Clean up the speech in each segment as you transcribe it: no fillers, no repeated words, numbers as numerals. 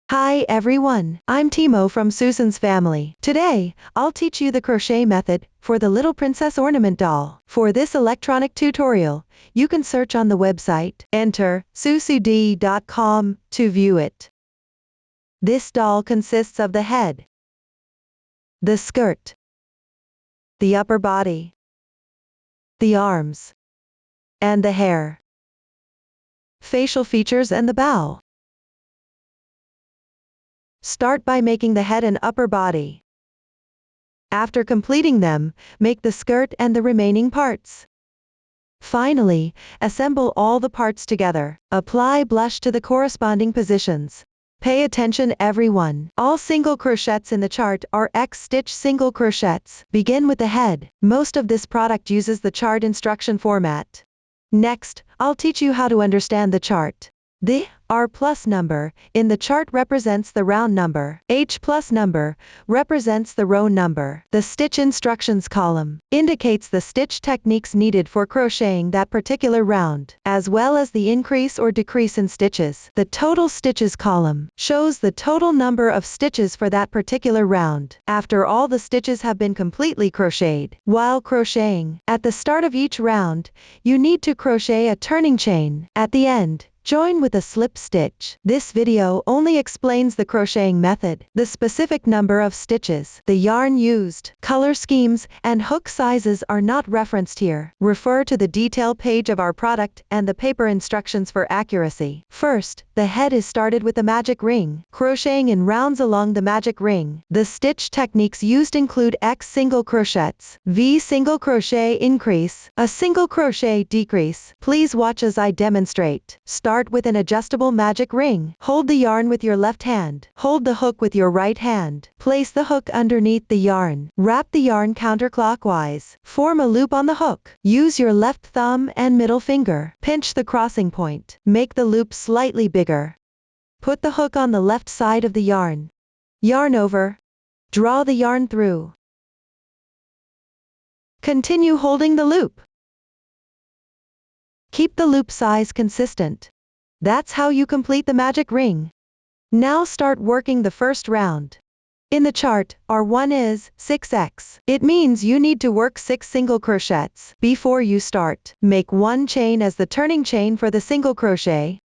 Hi everyone, I'm Timo from Susan's family. Today, I'll teach you the crochet method for the little princess ornament doll. For this electronic tutorial, you can search on the website, enter susud.com to view it. This doll consists of the head, the skirt, the upper body, the arms, and the hair, facial features and the bow. Start by making the head and upper body. After completing them, make the skirt and the remaining parts. Finally, assemble all the parts together. Apply blush to the corresponding positions. Pay attention everyone. All single crochets in the chart are X-stitch single crochets. Begin with the head. Most of this product uses the chart instruction format. Next, I'll teach you how to understand the chart. The R plus number in the chart represents the round number. H plus number represents the row number. The stitch instructions column indicates the stitch techniques needed for crocheting that particular round, as well as the increase or decrease in stitches. The total stitches column shows the total number of stitches for that particular round, after all the stitches have been completely crocheted. While crocheting, at the start of each round, you need to crochet a turning chain. At the end, join with a slip stitch. This video only explains the crocheting method, the specific number of stitches, the yarn used, color schemes, and hook sizes are not referenced here. Refer to the detail page of our product and the paper instructions for accuracy. First, the head is started with a magic ring, crocheting in rounds along the magic ring. The stitch techniques used include X single crochets, V single crochet increase, a single crochet decrease. Please watch as I demonstrate. Start with an adjustable magic ring. Hold the yarn with your left hand. Hold the hook with your right hand. Place the hook underneath the yarn. Wrap the yarn counterclockwise. Form a loop on the hook. Use your left thumb and middle finger. Pinch the crossing point. Make the loop slightly bigger. Put the hook on the left side of the yarn. Yarn over. Draw the yarn through. Continue holding the loop. Keep the loop size consistent. That's how you complete the magic ring. Now start working the first round. In the chart, R1 is 6x. It means you need to work 6 single crochets. Before you start, make 1 chain as the turning chain for the single crochet.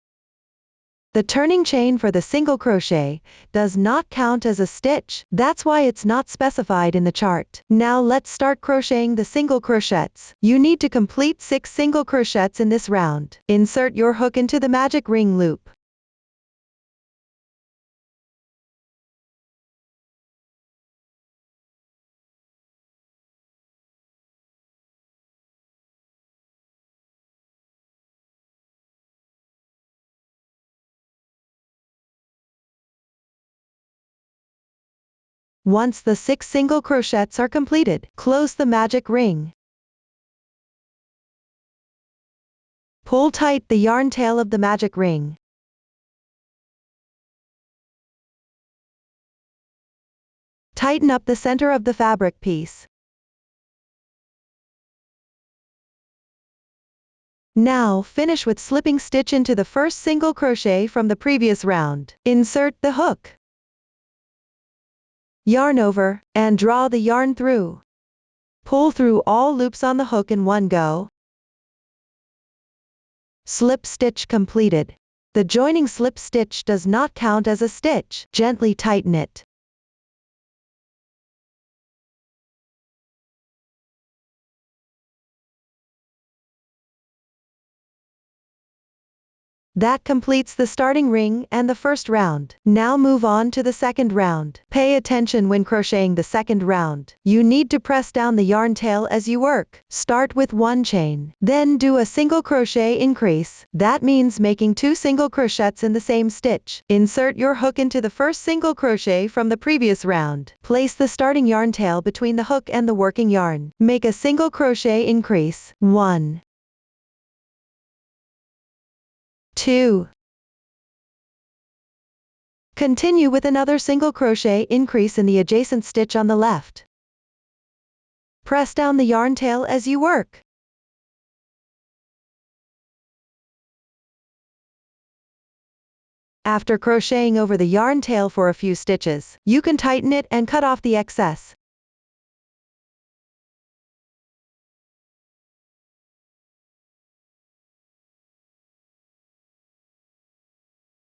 The turning chain for the single crochet does not count as a stitch. That's why it's not specified in the chart. Now let's start crocheting the single crochets. You need to complete 6 single crochets in this round. Insert your hook into the magic ring loop. Once the 6 single crochets are completed, close the magic ring. Pull tight the yarn tail of the magic ring. Tighten up the center of the fabric piece. Now finish with slipping stitch into the first single crochet from the previous round. Insert the hook. Yarn over, and draw the yarn through. Pull through all loops on the hook in one go. Slip stitch completed. The joining slip stitch does not count as a stitch. Gently tighten it. That completes the starting ring and the first round. Now move on to the second round. Pay attention when crocheting the second round. You need to press down the yarn tail as you work. Start with 1 chain. Then do a single crochet increase. That means making 2 single crochets in the same stitch. Insert your hook into the first single crochet from the previous round. Place the starting yarn tail between the hook and the working yarn. Make a single crochet increase. 1, 2. Continue with another single crochet increase in the adjacent stitch on the left. Press down the yarn tail as you work. After crocheting over the yarn tail for a few stitches, you can tighten it and cut off the excess.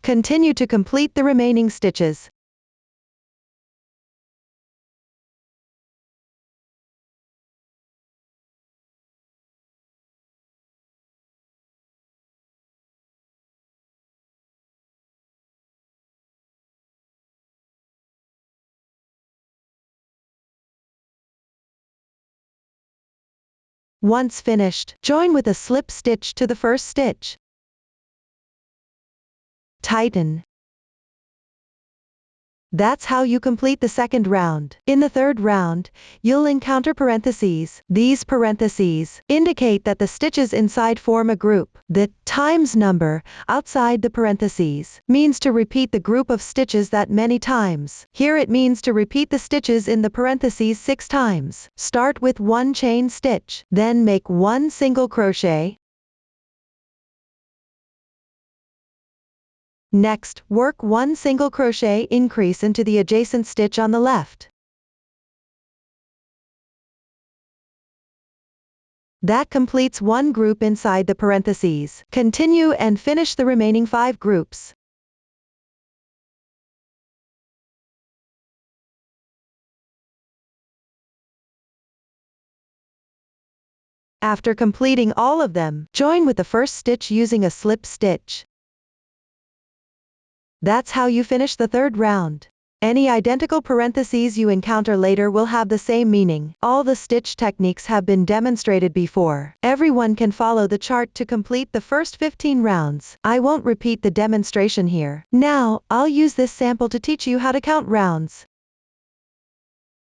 Continue to complete the remaining stitches. Once finished, join with a slip stitch to the first stitch. Tighten. That's how you complete the second round. In the third round, you'll encounter parentheses. These parentheses indicate that the stitches inside form a group. The times number outside the parentheses means to repeat the group of stitches that many times. Here it means to repeat the stitches in the parentheses 6 times. Start with 1 chain stitch, then make 1 single crochet. Next, work 1 single crochet increase into the adjacent stitch on the left. That completes 1 group inside the parentheses. Continue and finish the remaining 5 groups. After completing all of them, join with the first stitch using a slip stitch. That's how you finish the third round. Any identical parentheses you encounter later will have the same meaning. All the stitch techniques have been demonstrated before. Everyone can follow the chart to complete the first 15 rounds. I won't repeat the demonstration here. Now, I'll use this sample to teach you how to count rounds.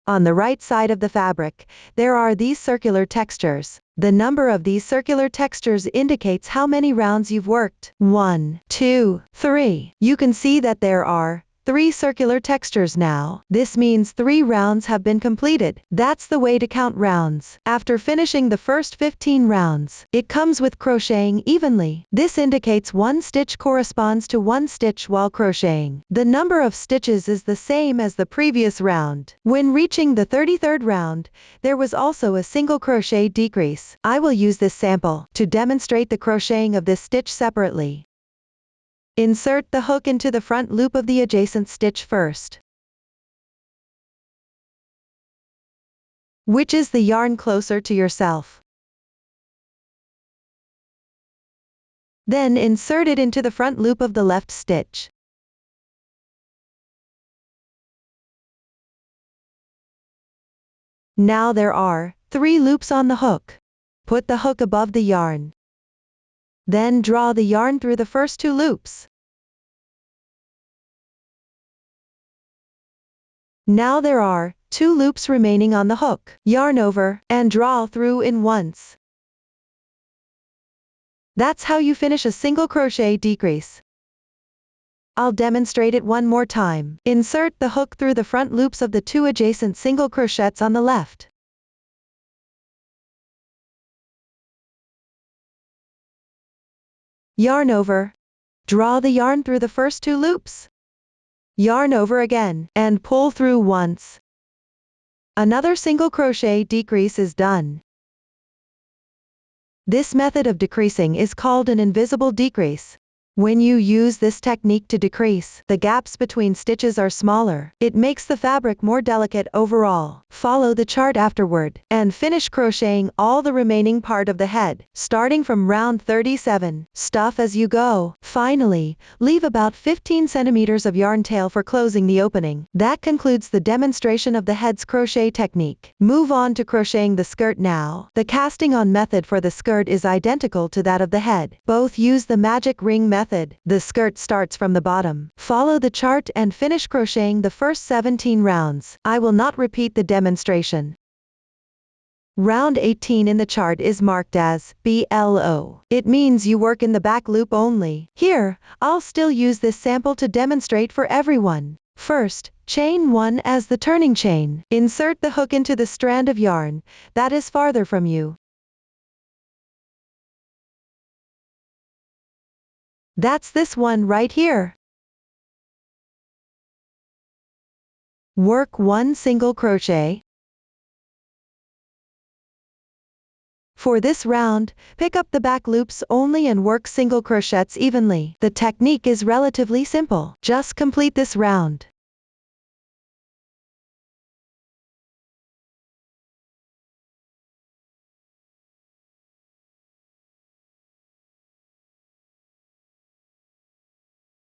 On the right side of the fabric, there are these circular textures. The number of these circular textures indicates how many rounds you've worked. 1, 2, 3. You can see that there are 3 circular textures now. This means 3 rounds have been completed. That's the way to count rounds. After finishing the first 15 rounds, it comes with crocheting evenly. This indicates 1 stitch corresponds to 1 stitch while crocheting. The number of stitches is the same as the previous round. When reaching the 33rd round, there was also a single crochet decrease. I will use this sample to demonstrate the crocheting of this stitch separately. Insert the hook into the front loop of the adjacent stitch first, which is the yarn closer to yourself. Then insert it into the front loop of the left stitch. Now there are 3 loops on the hook. Put the hook above the yarn. Then draw the yarn through the first 2 loops. Now there are 2 loops remaining on the hook. Yarn over and draw through in once. That's how you finish a single crochet decrease. I'll demonstrate it one more time. Insert the hook through the front loops of the 2 adjacent single crochets on the left. Yarn over. Draw the yarn through the first 2 loops. Yarn over again, and pull through once. Another single crochet decrease is done. This method of decreasing is called an invisible decrease. When you use this technique to decrease, the gaps between stitches are smaller. It makes the fabric more delicate overall. Follow the chart afterward, and finish crocheting all the remaining part of the head, starting from round 37. Stuff as you go. Finally, leave about 15 centimeters of yarn tail for closing the opening. That concludes the demonstration of the head's crochet technique. Move on to crocheting the skirt now. The casting on method for the skirt is identical to that of the head. Both use the magic ring method. The skirt starts from the bottom. Follow the chart and finish crocheting the first 17 rounds. I will not repeat the demonstration. Round 18 in the chart is marked as BLO. It means you work in the back loop only. Here, I'll still use this sample to demonstrate for everyone. First, chain 1 as the turning chain. Insert the hook into the strand of yarn that is farther from you. That's this one right here. Work 1 single crochet. For this round, pick up the back loops only and work single crochets evenly. The technique is relatively simple. Just complete this round.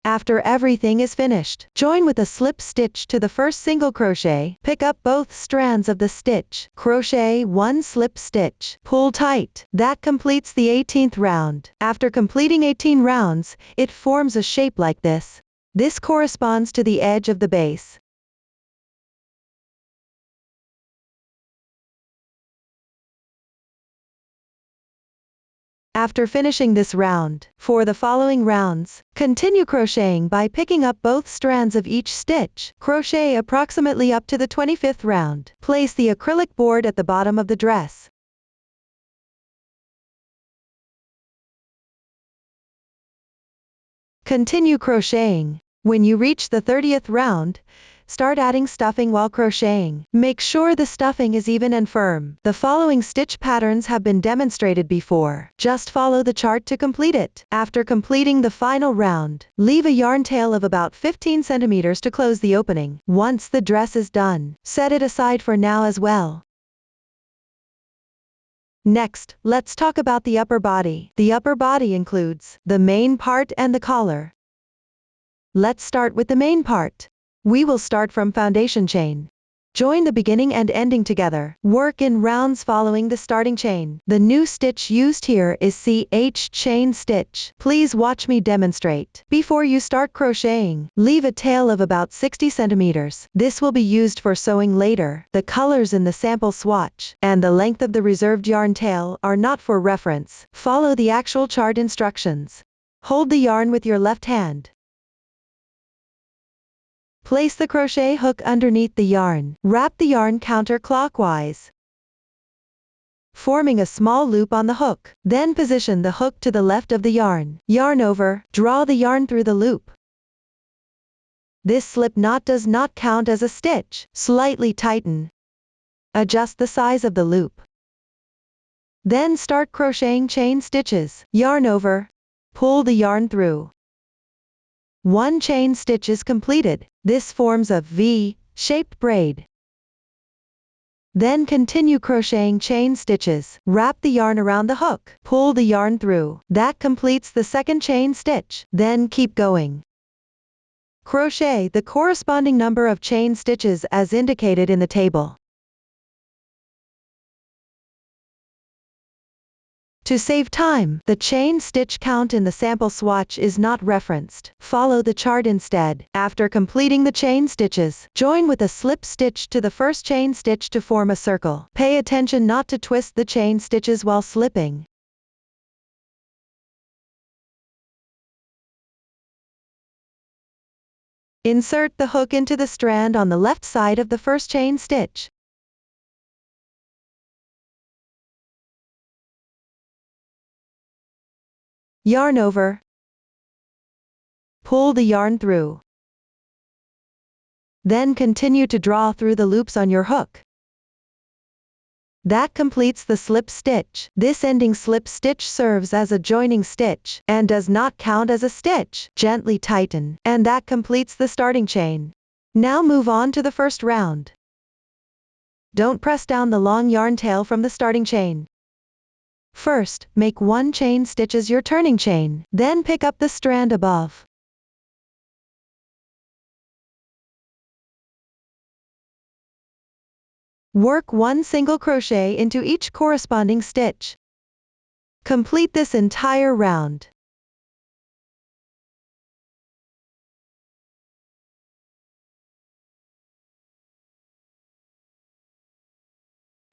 After everything is finished, join with a slip stitch to the first single crochet, pick up both strands of the stitch, crochet 1 slip stitch, pull tight. That completes the 18th round. After completing 18 rounds, it forms a shape like this. This corresponds to the edge of the base. After finishing this round, for the following rounds, continue crocheting by picking up both strands of each stitch. Crochet approximately up to the 25th round. Place the acrylic board at the bottom of the dress. Continue crocheting. When you reach the 30th round, start adding stuffing while crocheting. Make sure the stuffing is even and firm. The following stitch patterns have been demonstrated before. Just follow the chart to complete it. After completing the final round, leave a yarn tail of about 15 centimeters to close the opening. Once the dress is done, set it aside for now as well. Next, let's talk about the upper body. The upper body includes the main part and the collar. Let's start with the main part. We will start from foundation chain. Join the beginning and ending together. Work in rounds following the starting chain. The new stitch used here is CH chain stitch. Please watch me demonstrate. Before you start crocheting, leave a tail of about 60 centimeters. This will be used for sewing later. The colors in the sample swatch and the length of the reserved yarn tail are not for reference. Follow the actual chart instructions. Hold the yarn with your left hand. Place the crochet hook underneath the yarn. Wrap the yarn counterclockwise, forming a small loop on the hook. Then position the hook to the left of the yarn. Yarn over, draw the yarn through the loop. This slip knot does not count as a stitch. Slightly tighten. Adjust the size of the loop. Then start crocheting chain stitches. Yarn over, pull the yarn through. 1 chain stitch is completed. This forms a V-shaped braid. Then continue crocheting chain stitches. Wrap the yarn around the hook. Pull the yarn through. That completes the second chain stitch. Then keep going. Crochet the corresponding number of chain stitches as indicated in the table. To save time, the chain stitch count in the sample swatch is not referenced. Follow the chart instead. After completing the chain stitches, join with a slip stitch to the first chain stitch to form a circle. Pay attention not to twist the chain stitches while slipping. Insert the hook into the strand on the left side of the first chain stitch. Yarn over. Pull the yarn through. Then continue to draw through the loops on your hook. That completes the slip stitch. This ending slip stitch serves as a joining stitch and does not count as a stitch. Gently tighten, and that completes the starting chain. Now move on to the first round. Don't press down the long yarn tail from the starting chain. First, make 1 chain stitch as your turning chain, then pick up the strand above. Work 1 single crochet into each corresponding stitch. Complete this entire round.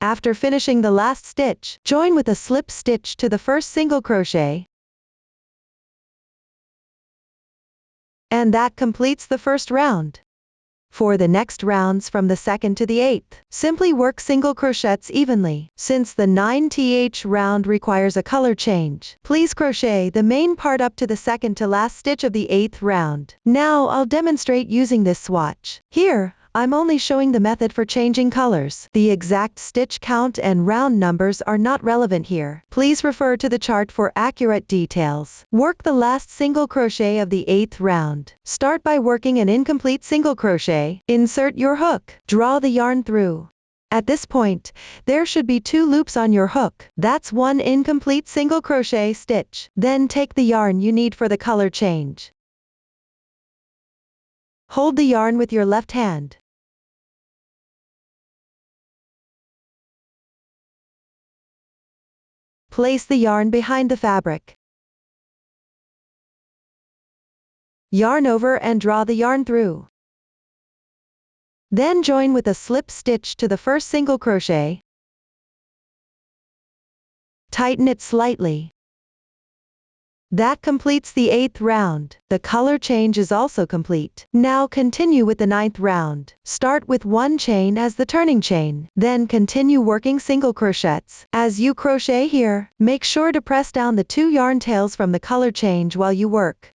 After finishing the last stitch, join with a slip stitch to the first single crochet. And that completes the first round. For the next rounds from the 2nd to the 8th, simply work single crochets evenly. Since the 9th round requires a color change, please crochet the main part up to the 2nd to last stitch of the 8th round. Now I'll demonstrate using this swatch. Here, I'm only showing the method for changing colors. The exact stitch count and round numbers are not relevant here. Please refer to the chart for accurate details. Work the last single crochet of the 8th round. Start by working an incomplete single crochet. Insert your hook. Draw the yarn through. At this point, there should be 2 loops on your hook. That's 1 incomplete single crochet stitch. Then take the yarn you need for the color change. Hold the yarn with your left hand. Place the yarn behind the fabric. Yarn over and draw the yarn through. Then join with a slip stitch to the first single crochet. Tighten it slightly. That completes the 8th round. The color change is also complete. Now continue with the 9th round. Start with 1 chain as the turning chain. Then continue working single crochets. As you crochet here, make sure to press down the 2 yarn tails from the color change while you work.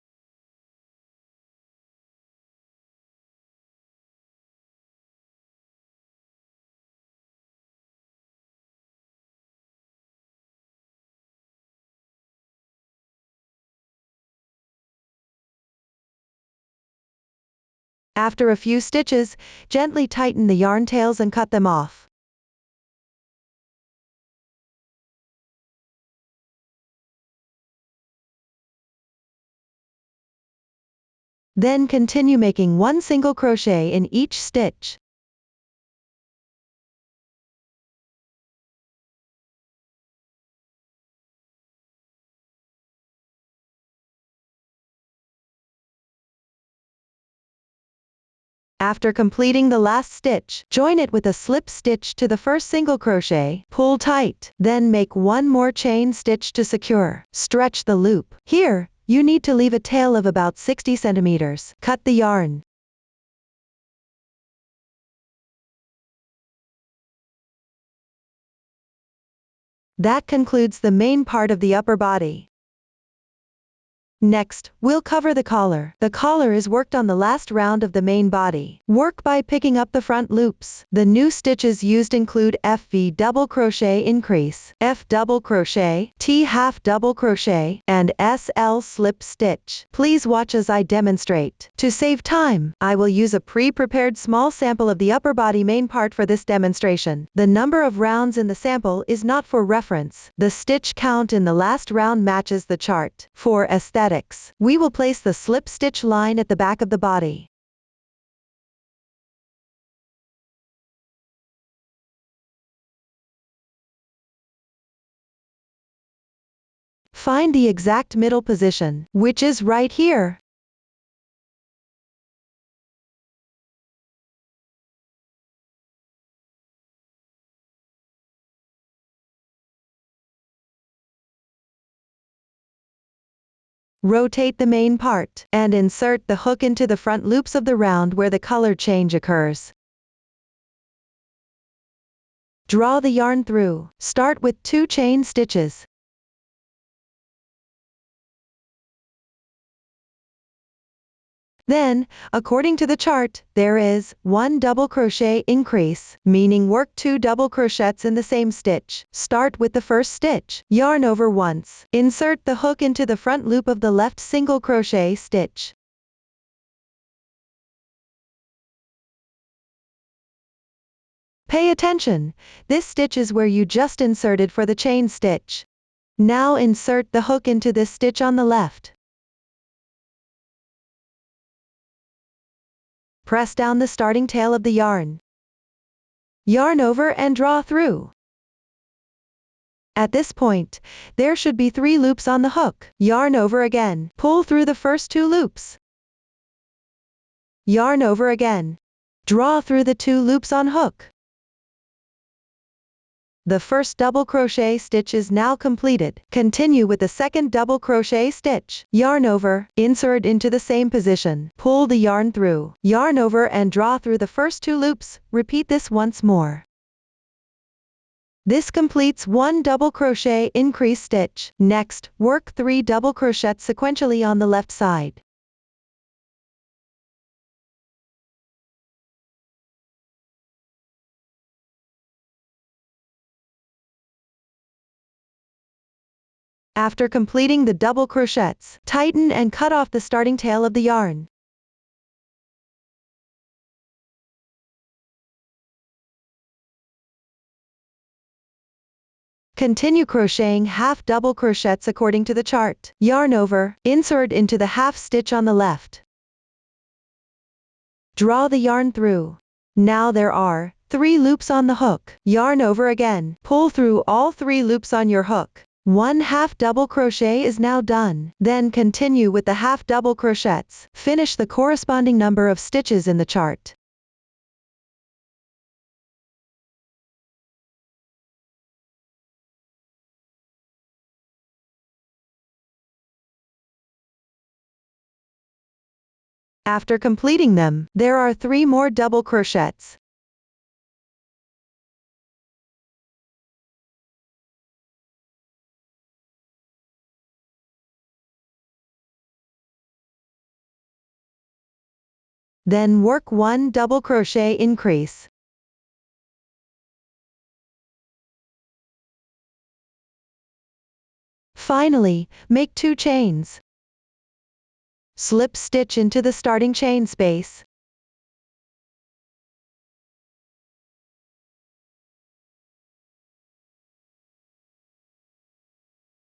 After a few stitches, gently tighten the yarn tails and cut them off. Then continue making 1 single crochet in each stitch. After completing the last stitch, join it with a slip stitch to the first single crochet. Pull tight, then make 1 more chain stitch to secure. Stretch the loop. Here, you need to leave a tail of about 60 centimeters. Cut the yarn. That concludes the main part of the upper body. Next, we'll cover the collar. The collar is worked on the last round of the main body. Work by picking up the front loops. The new stitches used include FV double crochet increase, F double crochet, T half double crochet, and SL slip stitch. Please watch as I demonstrate. To save time, I will use a pre-prepared small sample of the upper body main part for this demonstration. The number of rounds in the sample is not for reference. The stitch count in the last round matches the chart. For aesthetics, we will place the slip stitch line at the back of the body. Find the exact middle position, which is right here. Rotate the main part, and insert the hook into the front loops of the round where the color change occurs. Draw the yarn through. Start with 2 chain stitches. Then, according to the chart, there is 1 double crochet increase, meaning work 2 double crochets in the same stitch. Start with the first stitch. Yarn over once. Insert the hook into the front loop of the left single crochet stitch. Pay attention, this stitch is where you just inserted for the chain stitch. Now insert the hook into this stitch on the left. Press down the starting tail of the yarn. Yarn over and draw through. At this point, there should be 3 loops on the hook. Yarn over again. Pull through the first 2 loops. Yarn over again. Draw through the 2 loops on hook. The first double crochet stitch is now completed. Continue with the second double crochet stitch. Yarn over, insert into the same position. Pull the yarn through. Yarn over and draw through the first 2 loops. Repeat this once more. This completes 1 double crochet increase stitch. Next, work 3 double crochets sequentially on the left side. After completing the double crochets, tighten and cut off the starting tail of the yarn. Continue crocheting half double crochets according to the chart. Yarn over, insert into the half stitch on the left. Draw the yarn through. Now there are 3 loops on the hook. Yarn over again. Pull through all 3 loops on your hook. 1 half double crochet is now done. Then continue with the half double crochets. Finish the corresponding number of stitches in the chart. After completing them, there are 3 more double crochets. Then work 1 double crochet increase. Finally, make 2 chains. Slip stitch into the starting chain space.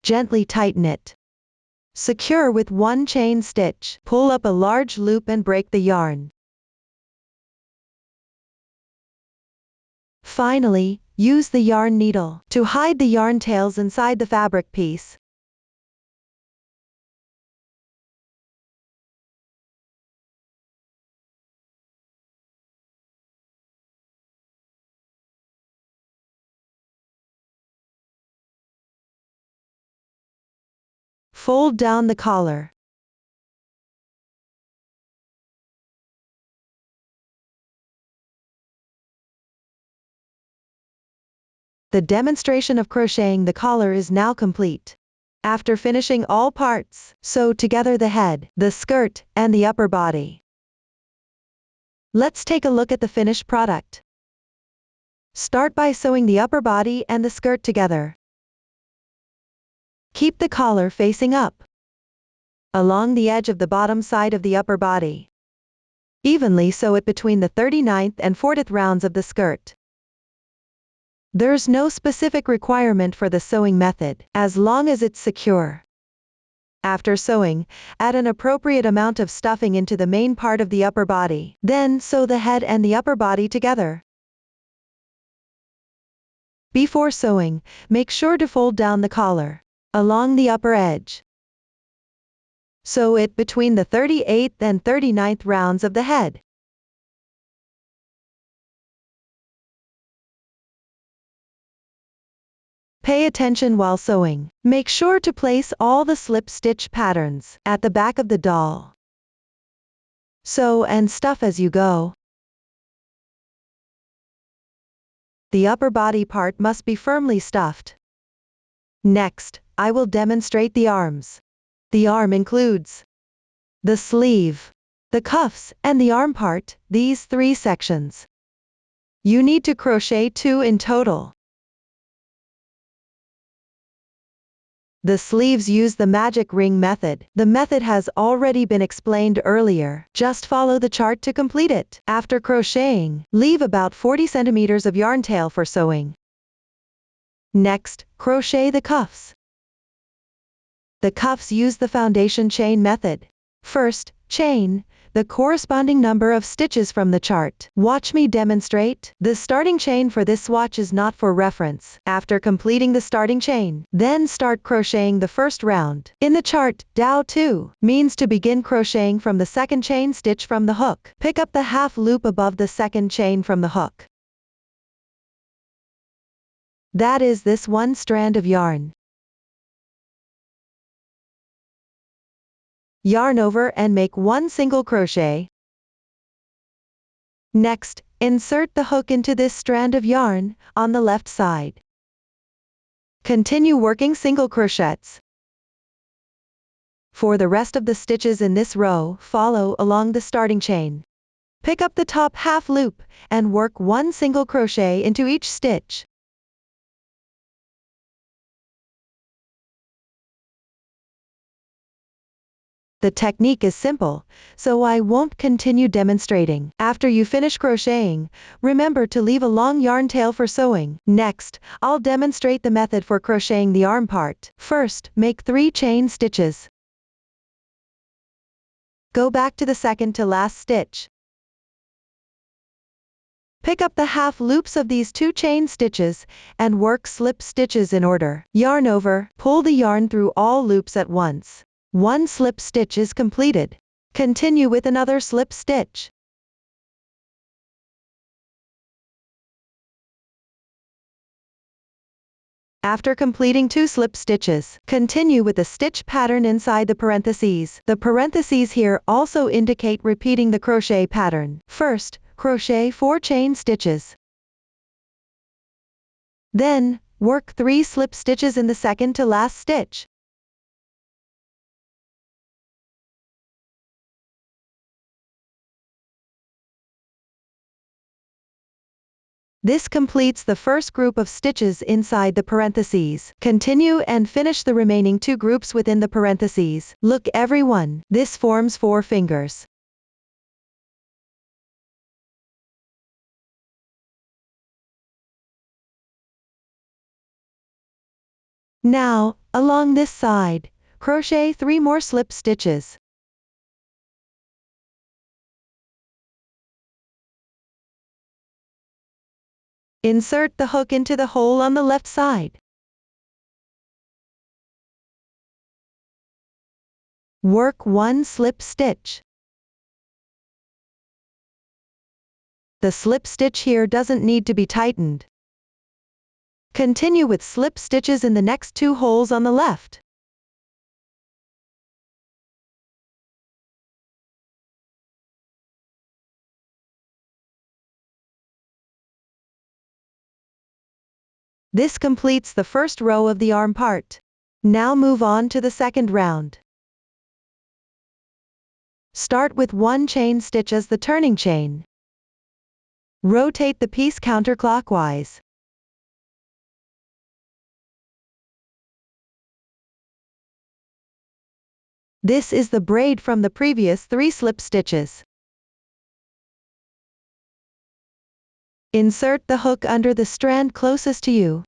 Gently tighten it. Secure with 1 chain stitch. Pull up a large loop and break the yarn. Finally, use the yarn needle to hide the yarn tails inside the fabric piece. Fold down the collar. The demonstration of crocheting the collar is now complete. After finishing all parts, sew together the head, the skirt, and the upper body. Let's take a look at the finished product. Start by sewing the upper body and the skirt together. Keep the collar facing up along the edge of the bottom side of the upper body. Evenly sew it between the 39th and 40th rounds of the skirt. There's no specific requirement for the sewing method, as long as it's secure. After sewing, add an appropriate amount of stuffing into the main part of the upper body. Then sew the head and the upper body together. Before sewing, make sure to fold down the collar along the upper edge. Sew it between the 38th and 39th rounds of the head. Pay attention while sewing. Make sure to place all the slip stitch patterns at the back of the doll. Sew and stuff as you go. The upper body part must be firmly stuffed. Next, I will demonstrate the arms. The arm includes the sleeve, the cuffs, and the arm part, these 3 sections. You need to crochet 2 in total. The sleeves use the magic ring method. The method has already been explained earlier. Just follow the chart to complete it. After crocheting, leave about 40 centimeters of yarn tail for sewing. Next, crochet the cuffs. The cuffs use the foundation chain method. First, chain the corresponding number of stitches from the chart. Watch me demonstrate. The starting chain for this swatch is not for reference. After completing the starting chain, then start crocheting the first round. In the chart, Dow 2 means to begin crocheting from the second chain stitch from the hook. Pick up the half loop above the second chain from the hook. That is this 1 strand of yarn. Yarn over and make 1 single crochet. Next, insert the hook into this strand of yarn on the left side. Continue working single crochets. For the rest of the stitches in this row, follow along the starting chain. Pick up the top half loop and work 1 single crochet into each stitch. The technique is simple, so I won't continue demonstrating. After you finish crocheting, remember to leave a long yarn tail for sewing. Next, I'll demonstrate the method for crocheting the arm part. First, make 3 chain stitches. Go back to the second to last stitch. Pick up the half loops of these 2 chain stitches, and work slip stitches in order. Yarn over, pull the yarn through all loops at once. 1 slip stitch is completed. Continue with another slip stitch. After completing 2 slip stitches, continue with the stitch pattern inside the parentheses. The parentheses here also indicate repeating the crochet pattern. First, crochet 4 chain stitches. Then, work 3 slip stitches in the second to last stitch. This completes the first group of stitches inside the parentheses. Continue and finish the remaining 2 groups within the parentheses. Look everyone, this forms 4 fingers. Now, along this side, crochet 3 more slip stitches. Insert the hook into the hole on the left side. Work 1 slip stitch. The slip stitch here doesn't need to be tightened. Continue with slip stitches in the next 2 holes on the left. This completes the first row of the arm part. Now move on to the second round. Start with 1 chain stitch as the turning chain. Rotate the piece counterclockwise. This is the braid from the previous 3 slip stitches. Insert the hook under the strand closest to you.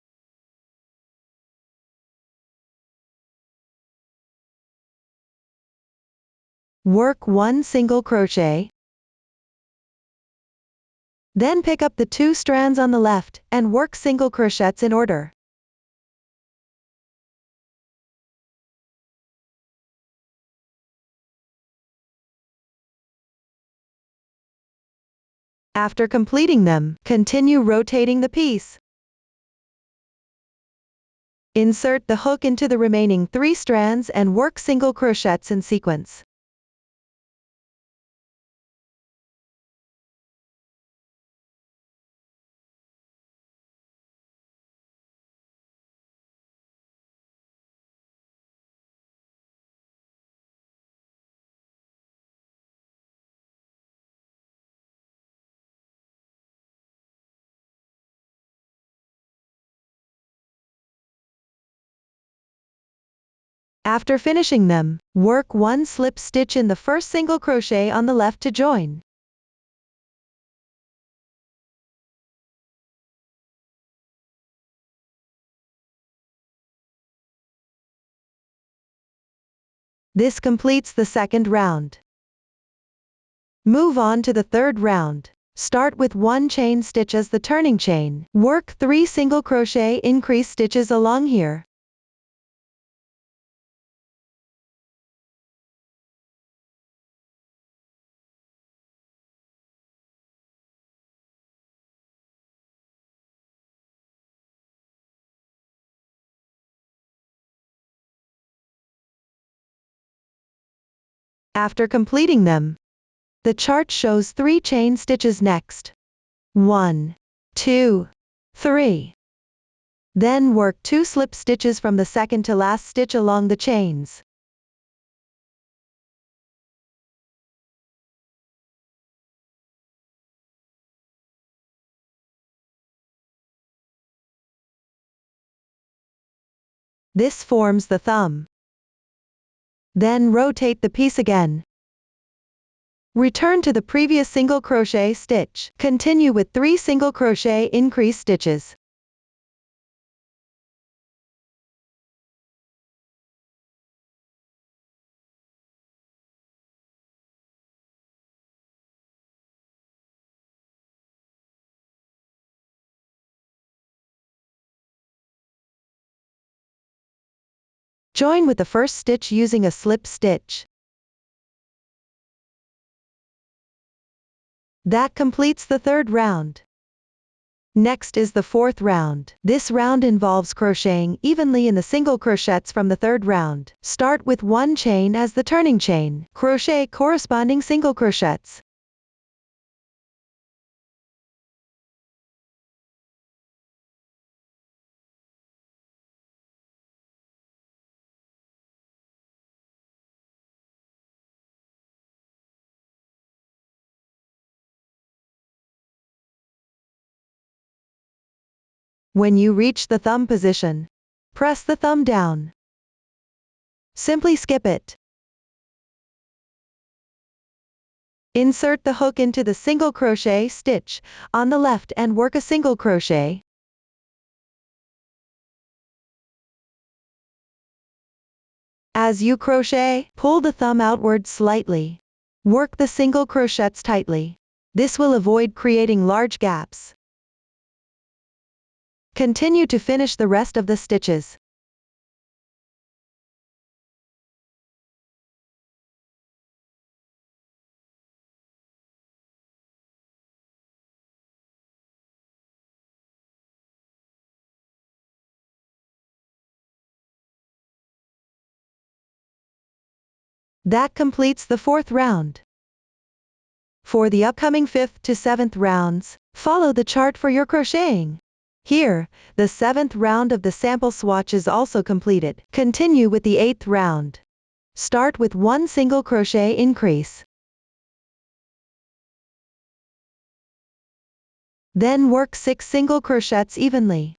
Work 1 single crochet. Then pick up the 2 strands on the left, and work single crochets in order. After completing them, continue rotating the piece. Insert the hook into the remaining 3 strands and work single crochets in sequence. After finishing them, work 1 slip stitch in the first single crochet on the left to join. This completes the second round. Move on to the third round. Start with 1 chain stitch as the turning chain. Work 3 single crochet increase stitches along here. After completing them, the chart shows 3 chain stitches next. 1, 2, 3. Then work 2 slip stitches from the second to last stitch along the chains. This forms the thumb. Then rotate the piece again. Return to the previous single crochet stitch. Continue with 3 single crochet increase stitches. Join with the first stitch using a slip stitch. That completes the 3rd round. Next is the 4th round. This round involves crocheting evenly in the single crochets from the 3rd round. Start with 1 chain as the turning chain. Crochet corresponding single crochets. When you reach the thumb position, press the thumb down. Simply skip it. Insert the hook into the single crochet stitch on the left and work a single crochet. As you crochet, pull the thumb outward slightly. Work the single crochets tightly. This will avoid creating large gaps. Continue to finish the rest of the stitches. That completes the 4th round. For the upcoming 5th to 7th rounds, follow the chart for your crocheting. Here, the 7th round of the sample swatch is also completed. Continue with the 8th round. Start with 1 single crochet increase. Then work 6 single crochets evenly.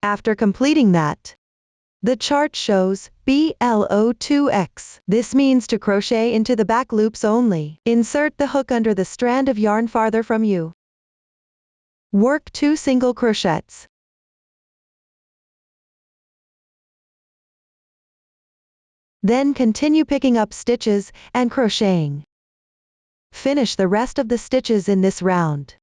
After completing that, the chart shows BLO2X. This means to crochet into the back loops only. Insert the hook under the strand of yarn farther from you. Work 2 single crochets. Then continue picking up stitches and crocheting. Finish the rest of the stitches in this round.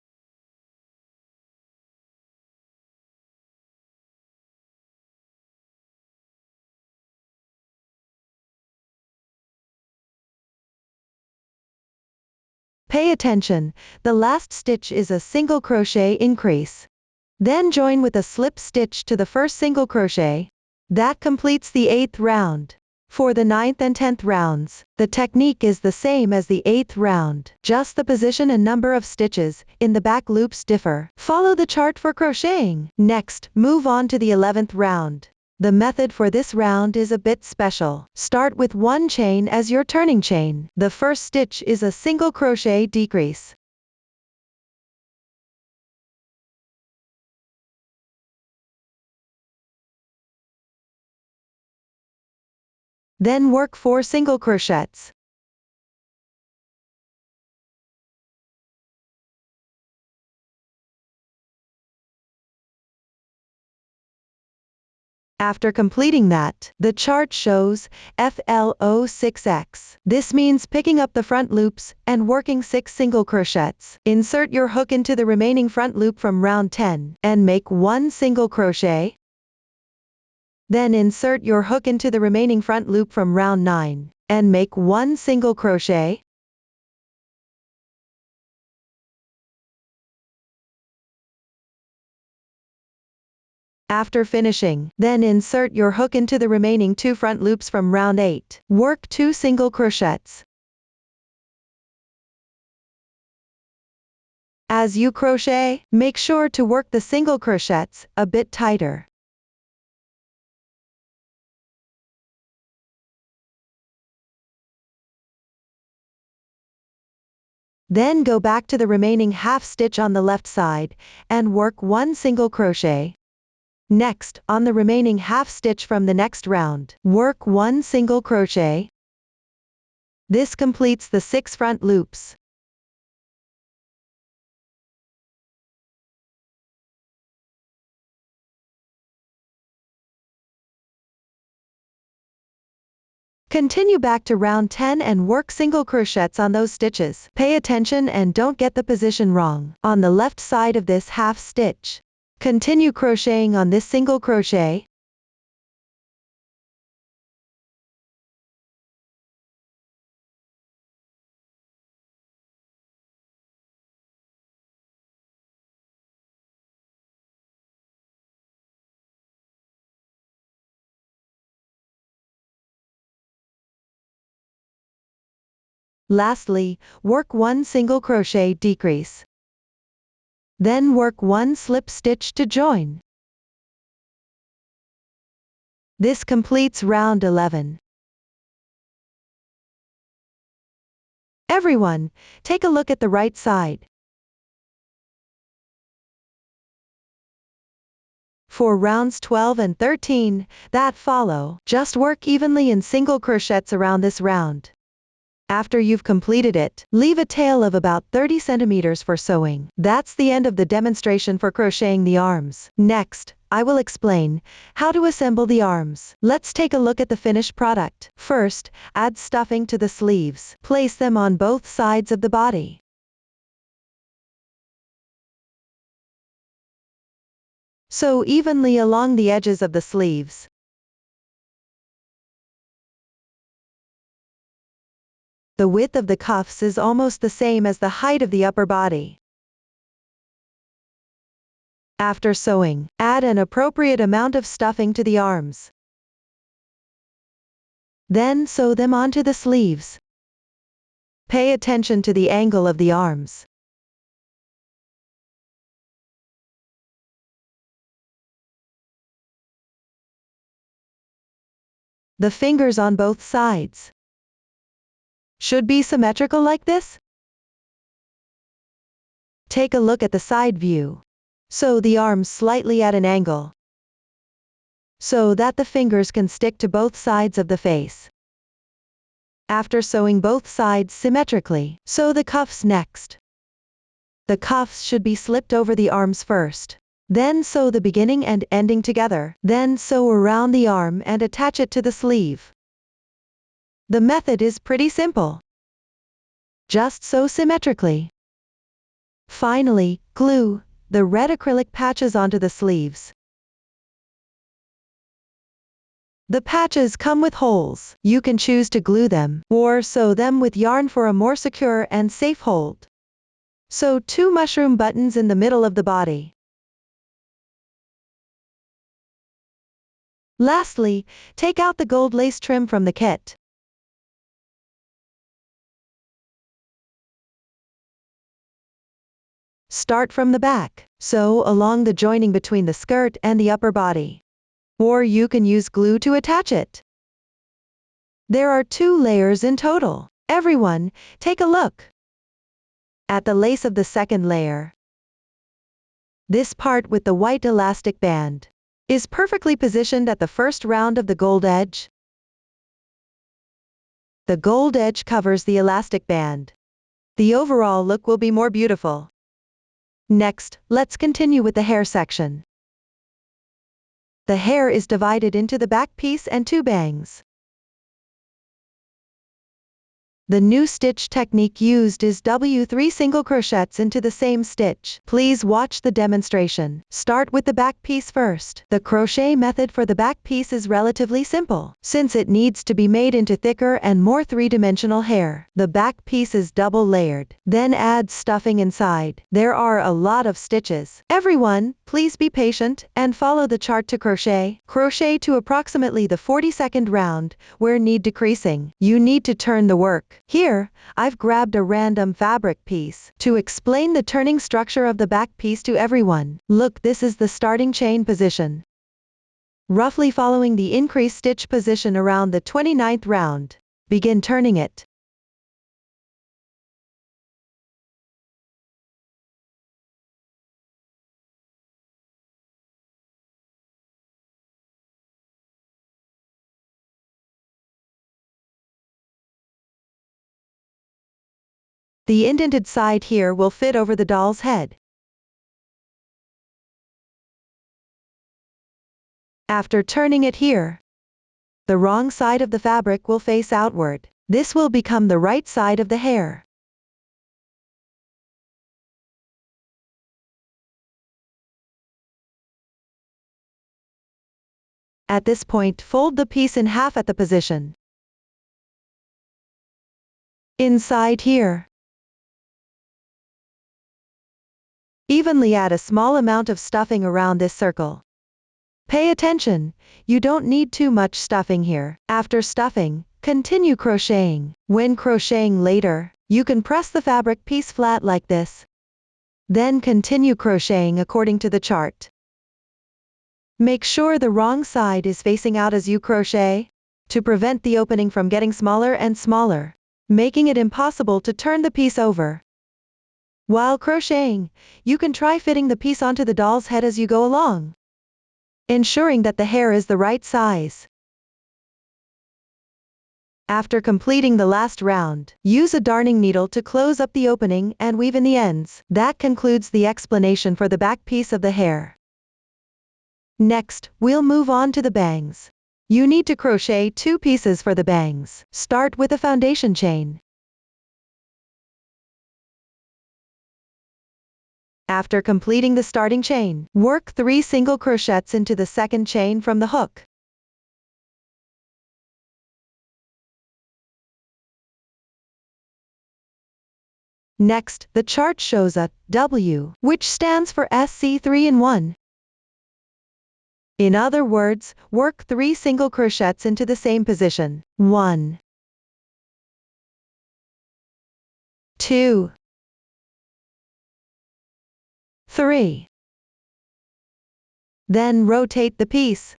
Pay attention, the last stitch is a single crochet increase. Then join with a slip stitch to the first single crochet. That completes the 8th round. For the 9th and 10th rounds, the technique is the same as the 8th round. Just the position and number of stitches in the back loops differ. Follow the chart for crocheting. Next, move on to the 11th round. The method for this round is a bit special. Start with 1 chain as your turning chain. The first stitch is a single crochet decrease. Then work 4 single crochets. After completing that, the chart shows FLO6X. This means picking up the front loops and working 6 single crochets. Insert your hook into the remaining front loop from round 10 and make 1 single crochet. Then insert your hook into the remaining front loop from round 9 and make 1 single crochet. After finishing, then insert your hook into the remaining 2 front loops from round 8. Work 2 single crochets. As you crochet, make sure to work the single crochets a bit tighter. Then go back to the remaining half stitch on the left side, and work 1 single crochet. Next, on the remaining half stitch from the next round, work 1 single crochet. This completes the 6 front loops. Continue back to round 10 and work single crochets on those stitches. Pay attention and don't get the position wrong. On the left side of this half stitch, continue crocheting on this single crochet. Lastly, work 1 single crochet decrease. Then work 1 slip stitch to join. This completes round 11. Everyone, take a look at the right side. For rounds 12 and 13 that follow, just work evenly in single crochets around this round. After you've completed it, leave a tail of about 30 centimeters for sewing. That's the end of the demonstration for crocheting the arms. Next, I will explain how to assemble the arms. Let's take a look at the finished product. First, add stuffing to the sleeves. Place them on both sides of the body. Sew evenly along the edges of the sleeves. The width of the cuffs is almost the same as the height of the upper body. After sewing, add an appropriate amount of stuffing to the arms. Then sew them onto the sleeves. Pay attention to the angle of the arms. The fingers on both sides should be symmetrical like this. Take a look at the side view. Sew the arms slightly at an angle, so that the fingers can stick to both sides of the face. After sewing both sides symmetrically, sew the cuffs next. The cuffs should be slipped over the arms first. Then sew the beginning and ending together. Then sew around the arm and attach it to the sleeve. The method is pretty simple. Just sew symmetrically. Finally, glue the red acrylic patches onto the sleeves. The patches come with holes. You can choose to glue them, or sew them with yarn for a more secure and safe hold. Sew 2 mushroom buttons in the middle of the body. Lastly, take out the gold lace trim from the kit. Start from the back. Sew along the joining between the skirt and the upper body. Or you can use glue to attach it. There are 2 layers in total. Everyone, take a look at the lace of the second layer. This part with the white elastic band is perfectly positioned at the first round of the gold edge. The gold edge covers the elastic band. The overall look will be more beautiful. Next, let's continue with the hair section. The hair is divided into the back piece and 2 bangs. The new stitch technique used is W3 single crochets into the same stitch. Please watch the demonstration. Start with the back piece first. The crochet method for the back piece is relatively simple, since it needs to be made into thicker and more 3-dimensional hair. The back piece is double layered. Then add stuffing inside. There are a lot of stitches. Everyone, please be patient and follow the chart to crochet. Crochet to approximately the 42nd round, where need decreasing. You need to turn the work. Here, I've grabbed a random fabric piece to explain the turning structure of the back piece to everyone. Look, this is the starting chain position. Roughly following the increased stitch position around the 29th round. Begin turning it. The indented side here will fit over the doll's head. After turning it here, the wrong side of the fabric will face outward. This will become the right side of the hair. At this point, fold the piece in half at the position. Inside here, evenly add a small amount of stuffing around this circle. Pay attention, you don't need too much stuffing here. After stuffing, continue crocheting. When crocheting later, you can press the fabric piece flat like this. Then continue crocheting according to the chart. Make sure the wrong side is facing out as you crochet, to prevent the opening from getting smaller and smaller, making it impossible to turn the piece over. While crocheting, you can try fitting the piece onto the doll's head as you go along, ensuring that the hair is the right size. After completing the last round, use a darning needle to close up the opening and weave in the ends. That concludes the explanation for the back piece of the hair. Next, we'll move on to the bangs. You need to crochet 2 pieces for the bangs. Start with a foundation chain. After completing the starting chain, work 3 single crochets into the second chain from the hook. Next, the chart shows a W, which stands for SC3-in-1. In other words, work 3 single crochets into the same position. 1, 2, 3. Then rotate the piece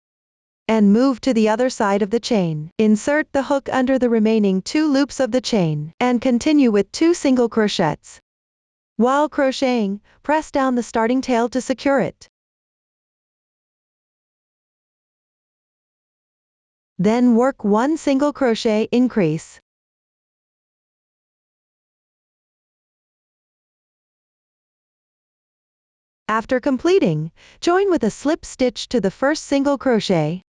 and move to the other side of the chain. Insert the hook under the remaining 2 loops of the chain and continue with 2 single crochets. While crocheting, press down the starting tail to secure it. Then work 1 single crochet increase. After completing, join with a slip stitch to the first single crochet.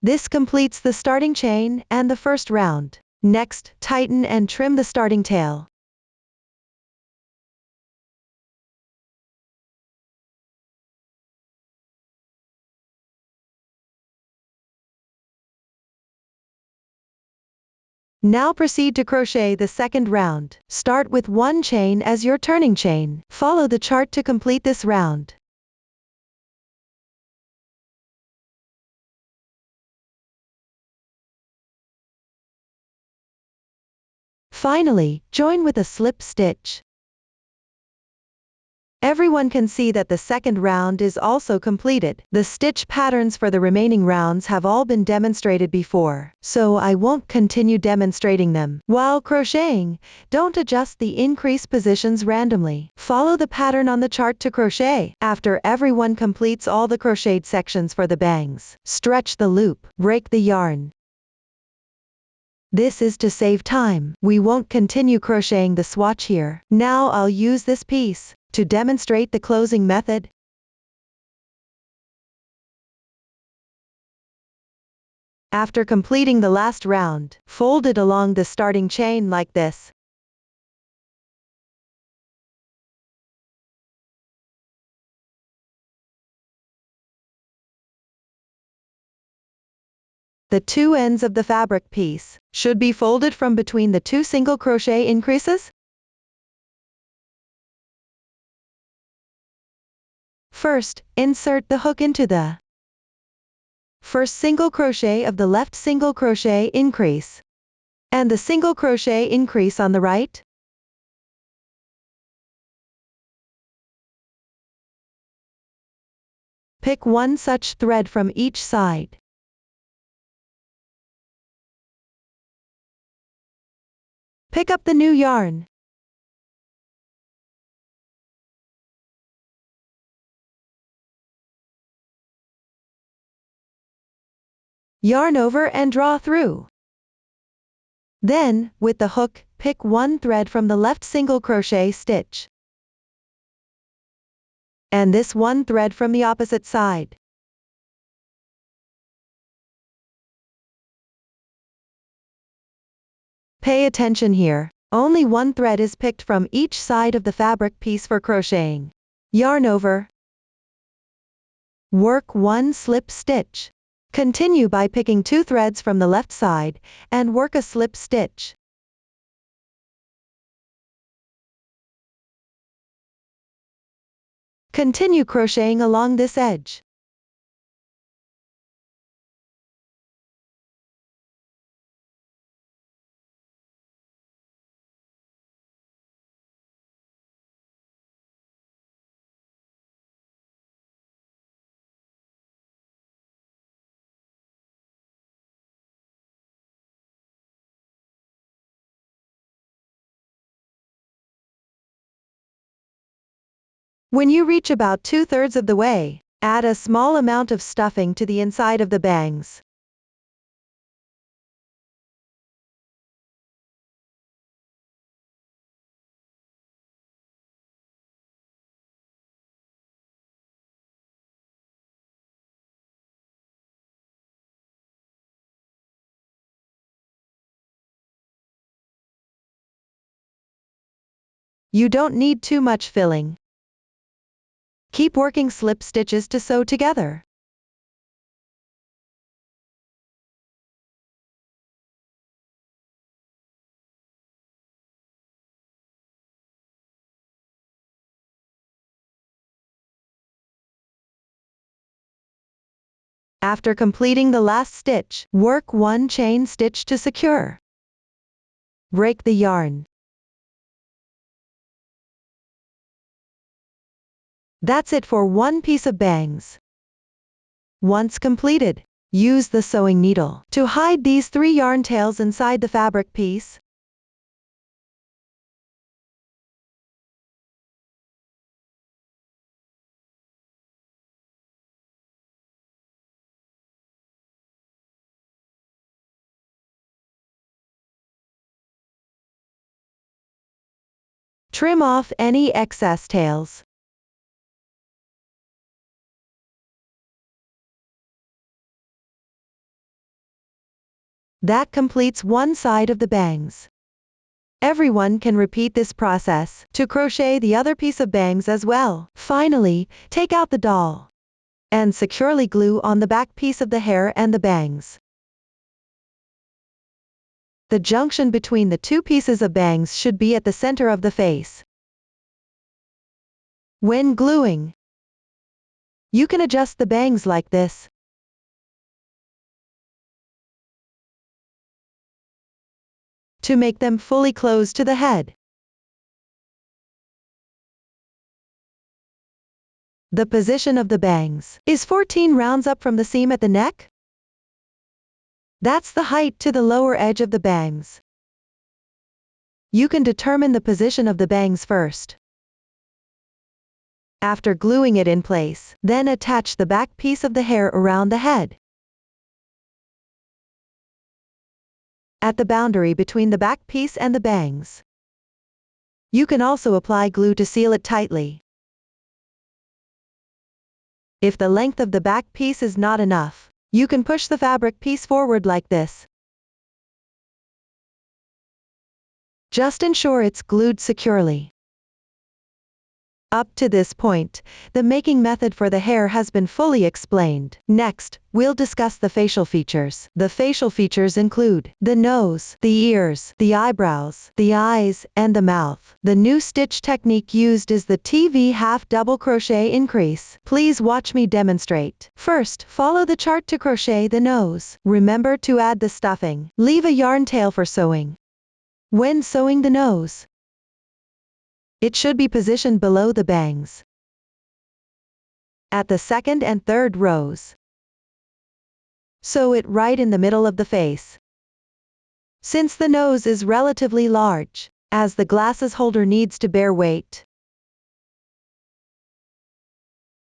This completes the starting chain and the first round. Next, tighten and trim the starting tail. Now proceed to crochet the second round. Start with 1 chain as your turning chain. Follow the chart to complete this round. Finally, join with a slip stitch. Everyone can see that the second round is also completed. The stitch patterns for the remaining rounds have all been demonstrated before, so I won't continue demonstrating them. While crocheting, don't adjust the increase positions randomly. Follow the pattern on the chart to crochet. After everyone completes all the crocheted sections for the bangs, stretch the loop, break the yarn. This is to save time. We won't continue crocheting the swatch here. Now I'll use this piece to demonstrate the closing method. After completing the last round, fold it along the starting chain like this. The 2 ends of the fabric piece should be folded from between the 2 single crochet increases. First, insert the hook into the first single crochet of the left single crochet increase and the single crochet increase on the right. Pick 1 such thread from each side. Pick up the new yarn. Yarn over and draw through. Then, with the hook, pick one thread from the left single crochet stitch. And this one thread from the opposite side. Pay attention here. Only one thread is picked from each side of the fabric piece for crocheting. Yarn over. Work one slip stitch. Continue by picking two threads from the left side, and work a slip stitch. Continue crocheting along this edge. When you reach about 2/3 of the way, add a small amount of stuffing to the inside of the bangs. You don't need too much filling. Keep working slip stitches to sew together. After completing the last stitch, work one chain stitch to secure. Break the yarn. That's it for one piece of bangs. Once completed, use the sewing needle to hide these 3 yarn tails inside the fabric piece. Trim off any excess tails. That completes one side of the bangs. Everyone can repeat this process to crochet the other piece of bangs as well. Finally, take out the doll and securely glue on the back piece of the hair and the bangs. The junction between the two pieces of bangs should be at the center of the face. When gluing, you can adjust the bangs like this. To make them fully close to the head. The position of the bangs is 14 rounds up from the seam at the neck. That's the height to the lower edge of the bangs. You can determine the position of the bangs first. After gluing it in place, then attach the back piece of the hair around the head. At the boundary between the back piece and the bangs. You can also apply glue to seal it tightly. If the length of the back piece is not enough, you can push the fabric piece forward like this. Just ensure it's glued securely. Up to this point, the making method for the hair has been fully explained. Next, we'll discuss the facial features. The facial features include the nose, the ears, the eyebrows, the eyes, and the mouth. The new stitch technique used is the TV half double crochet increase. Please watch me demonstrate. First, follow the chart to crochet the nose. Remember to add the stuffing. Leave a yarn tail for sewing. When sewing the nose, it should be positioned below the bangs. At the second and third rows. Sew it right in the middle of the face. Since the nose is relatively large, as the glasses holder needs to bear weight.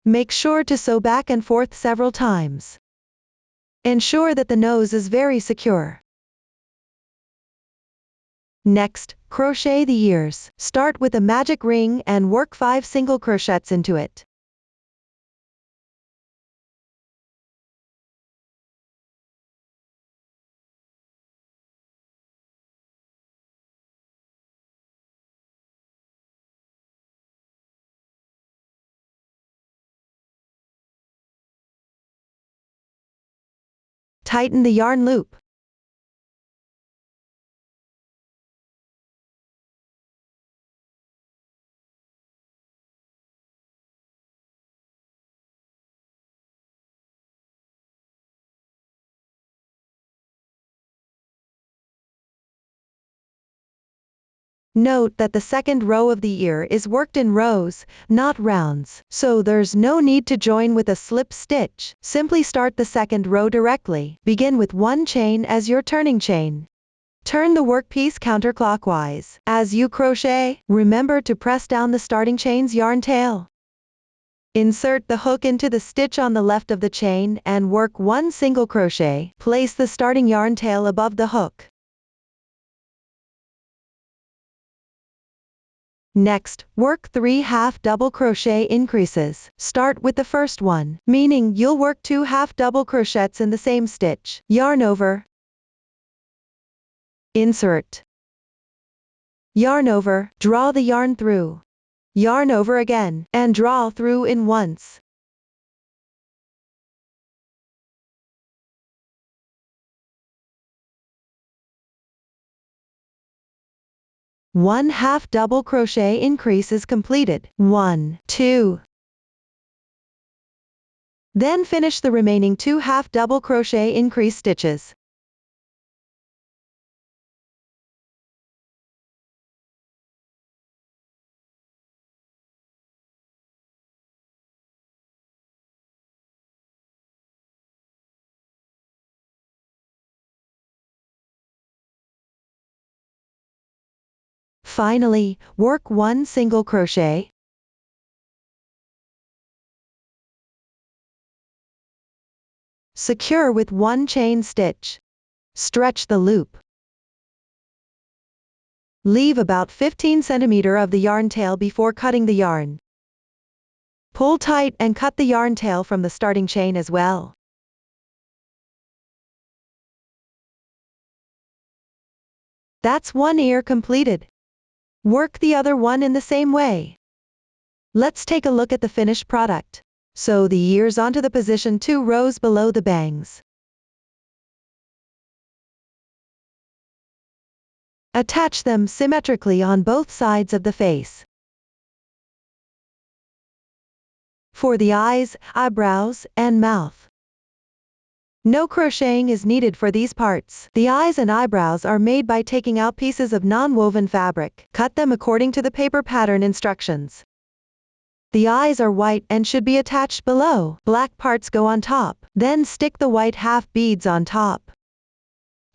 Make sure to sew back and forth several times. Ensure that the nose is very secure. Next, crochet the ears. Start with a magic ring and work 5 single crochets into it. Tighten the yarn loop. Note that the second row of the ear is worked in rows, not rounds, so there's no need to join with a slip stitch. Simply start the second row directly. Begin with 1 chain as your turning chain. Turn the workpiece counterclockwise. As you crochet, remember to press down the starting chain's yarn tail. Insert the hook into the stitch on the left of the chain and work 1 single crochet. Place the starting yarn tail above the hook. Next, work 3 half double crochet increases. Start with the first one, meaning you'll work 2 half double crochets in the same stitch. Yarn over. Insert. Yarn over, draw the yarn through. Yarn over again, and draw through in once. One half double crochet increase is completed. 1, 2. Then finish the remaining 2 half double crochet increase stitches. Finally, work 1 single crochet. Secure with 1 chain stitch. Stretch the loop. Leave about 15 cm of the yarn tail before cutting the yarn. Pull tight and cut the yarn tail from the starting chain as well. That's 1 ear completed. Work the other one in the same way. Let's take a look at the finished product. Sew the ears onto the position 2 rows below the bangs. Attach them symmetrically on both sides of the face. For the eyes, eyebrows, and mouth, no crocheting is needed for these parts. The eyes and eyebrows are made by taking out pieces of non-woven fabric. Cut them according to the paper pattern instructions. The eyes are white and should be attached below. Black parts go on top. Then stick the white half beads on top.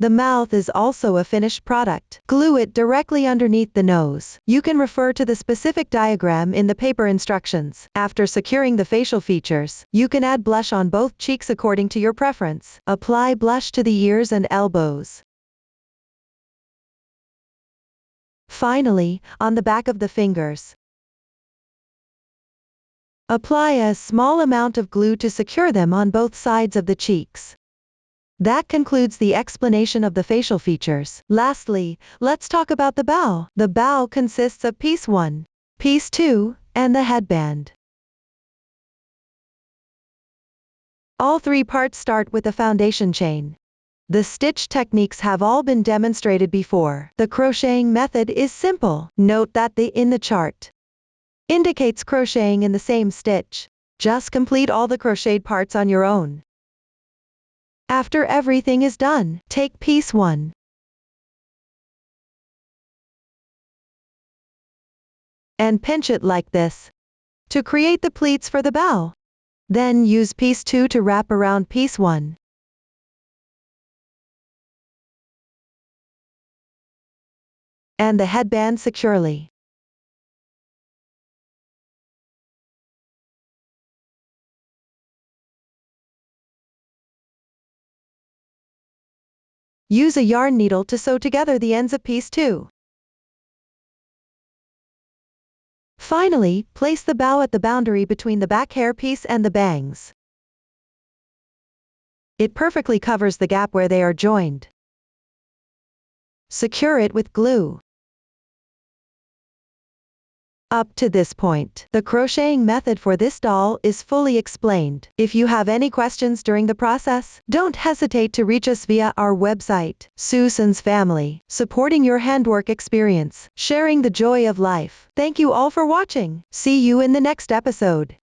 The mouth is also a finished product. Glue it directly underneath the nose. You can refer to the specific diagram in the paper instructions. After securing the facial features, you can add blush on both cheeks according to your preference. Apply blush to the ears and elbows. Finally, on the back of the fingers, apply a small amount of glue to secure them on both sides of the cheeks. That concludes the explanation of the facial features. Lastly, let's talk about the bow. The bow consists of piece 1, piece 2, and the headband. All 3 parts start with the foundation chain. The stitch techniques have all been demonstrated before. The crocheting method is simple. Note that the in the chart indicates crocheting in the same stitch. Just complete all the crocheted parts on your own. After everything is done, take piece 1. And pinch it like this to create the pleats for the bow. Then use piece 2 to wrap around piece 1. And the headband securely. Use a yarn needle to sew together the ends of piece 2. Finally, place the bow at the boundary between the back hairpiece and the bangs. It perfectly covers the gap where they are joined. Secure it with glue. Up to this point, the crocheting method for this doll is fully explained. If you have any questions during the process, don't hesitate to reach us via our website. Susan's Family, supporting your handwork experience, sharing the joy of life. Thank you all for watching. See you in the next episode.